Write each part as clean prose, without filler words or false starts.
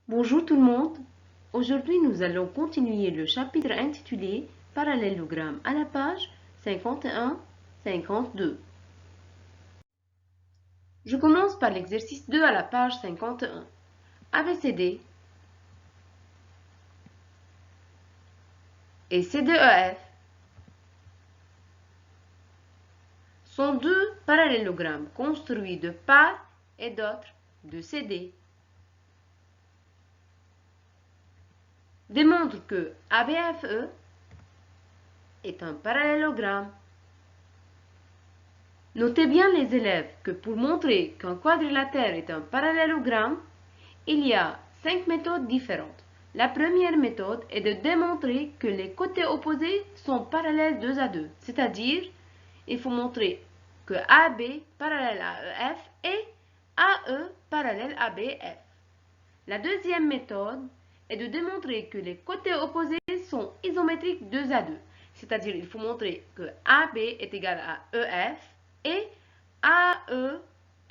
Bonjour tout le monde. Aujourd'hui, nous allons continuer le chapitre intitulé Parallélogramme à la page 51-52. Je commence par l'exercice 2 à la page 51. ABCD et C2EF sont deux parallélogrammes construits de part et d'autre de CD. Démontre que ABFE est un parallélogramme. Notez bien les élèves que pour montrer qu'un quadrilatère est un parallélogramme, il y a 5 méthodes différentes. La première méthode est de démontrer que les côtés opposés sont parallèles 2 à 2, c'est-à-dire il faut montrer que AB parallèle à EF et AE parallèle à BF. La deuxième méthode est de démontrer que les côtés opposés sont isométriques 2 à 2, c'est-à-dire il faut montrer que AB est égal à EF et AE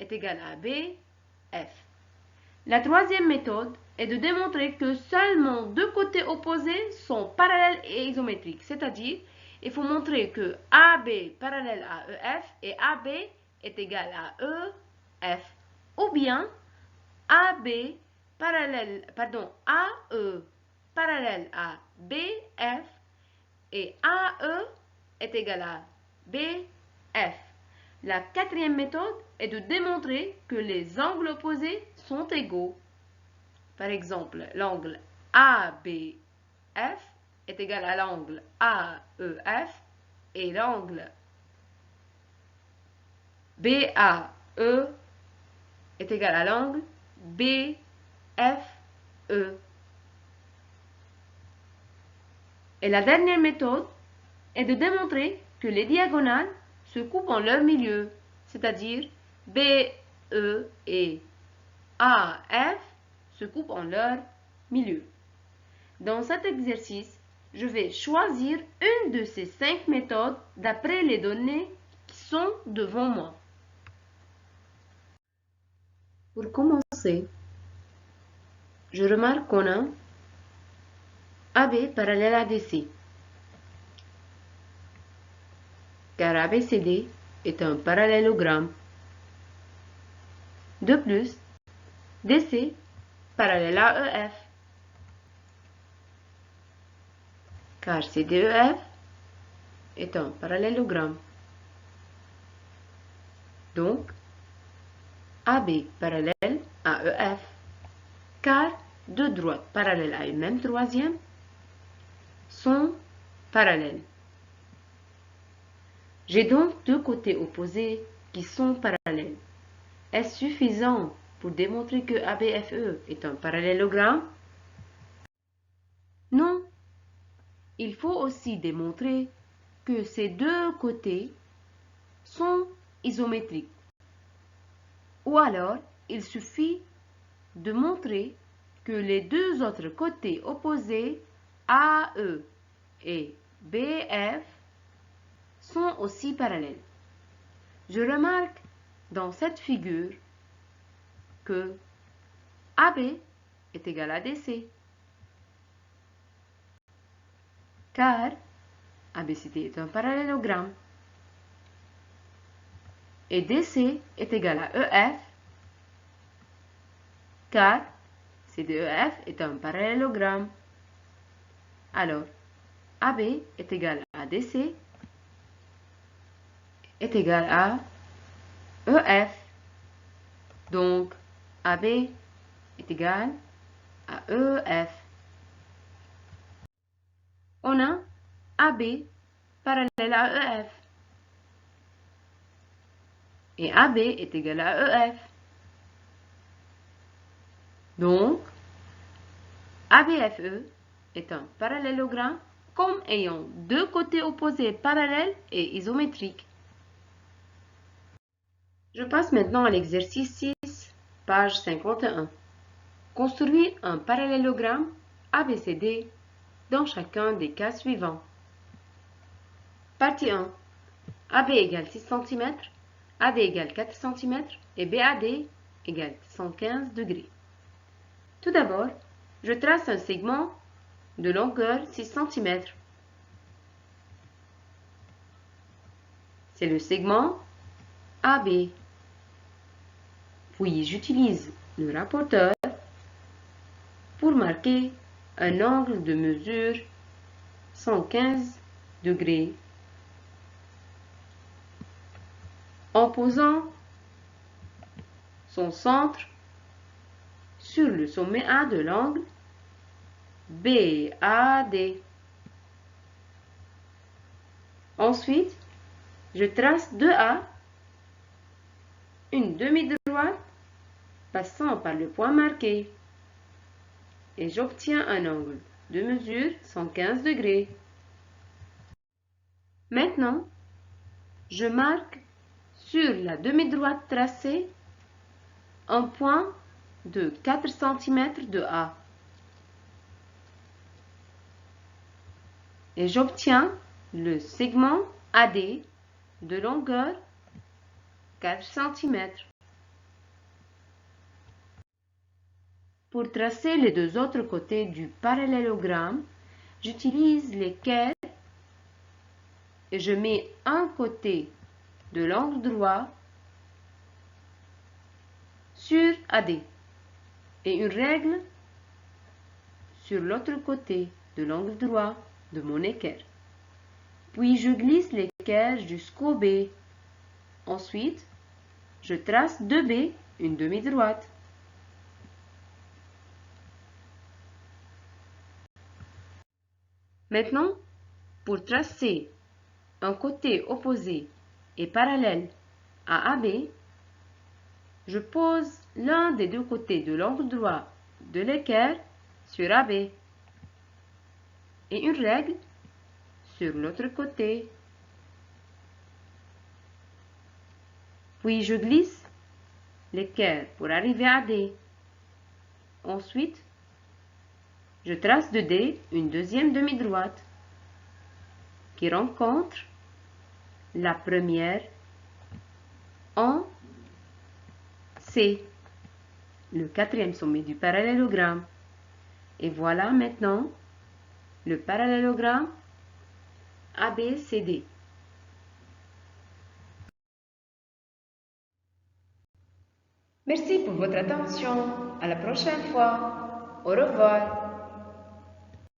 est égal à BF. La troisième méthode est de démontrer que seulement deux côtés opposés sont parallèles et isométriques, c'est-à-dire il faut montrer que AB parallèle à EF et AB est égal à EF, ou bien AE parallèle à BF et AE est égal à BF. La quatrième méthode est de démontrer que les angles opposés sont égaux. Par exemple, l'angle ABF est égal à l'angle AEF et l'angle BAE est égal à l'angle BFE. Et la dernière méthode est de démontrer que les diagonales se coupent en leur milieu, c'est-à-dire BE et AF se coupent en leur milieu. Dans cet exercice, je vais choisir une de ces 5 méthodes d'après les données qui sont devant moi. Pour commencer, je remarque qu'on a AB parallèle à DC, car ABCD est un parallélogramme. De plus, DC parallèle à EF, car CDEF est un parallélogramme. Donc, AB parallèle à EF, car deux droites parallèles à une même troisième sont parallèles. J'ai donc deux côtés opposés qui sont parallèles. Est-ce suffisant pour démontrer que ABFE est un parallélogramme? Non. Il faut aussi démontrer que ces deux côtés sont isométriques. Ou alors, il suffit de montrer que les deux autres côtés opposés, AE et BF, sont aussi parallèles. Je remarque dans cette figure que AB est égal à DC, car ABCD est un parallélogramme, et DC est égal à EF, car CDEF est un parallélogramme. Alors, AB est égal à DC est égal à EF. Donc, AB est égal à EF. On a AB parallèle à EF. Et AB est égal à EF. Donc, ABFE est un parallélogramme comme ayant deux côtés opposés parallèles et isométriques. Je passe maintenant à l'exercice 6, page 51. Construire un parallélogramme ABCD dans chacun des cas suivants. Partie 1. AB égale 6 cm, AD égale 4 cm et BAD égale 115 degrés. Tout d'abord, je trace un segment de longueur 6 cm. C'est le segment AB. Puis j'utilise le rapporteur pour marquer un angle de mesure 115 degrés en posant son centre sur le sommet A de l'angle BAD. Ensuite, je trace de A une demi-droite passant par le point marqué et j'obtiens un angle de mesure 115 degrés. Maintenant, je marque sur la demi-droite tracée un point de 4 cm de A et j'obtiens le segment AD de longueur 4 cm. Pour tracer les deux autres côtés du parallélogramme, j'utilise l'équerre et je mets un côté de l'angle droit sur AD et une règle sur l'autre côté de l'angle droit de mon équerre. Puis je glisse l'équerre jusqu'au B. Ensuite, je trace de B une demi-droite. Maintenant, pour tracer un côté opposé et parallèle à AB, je pose l'un des deux côtés de l'angle droit de l'équerre sur AB et une règle sur l'autre côté. Puis je glisse l'équerre pour arriver à D. Ensuite, je trace de D une deuxième demi-droite qui rencontre la première en C, le quatrième sommet du parallélogramme. Et voilà maintenant le parallélogramme ABCD. Merci pour votre attention. À la prochaine fois. Au revoir.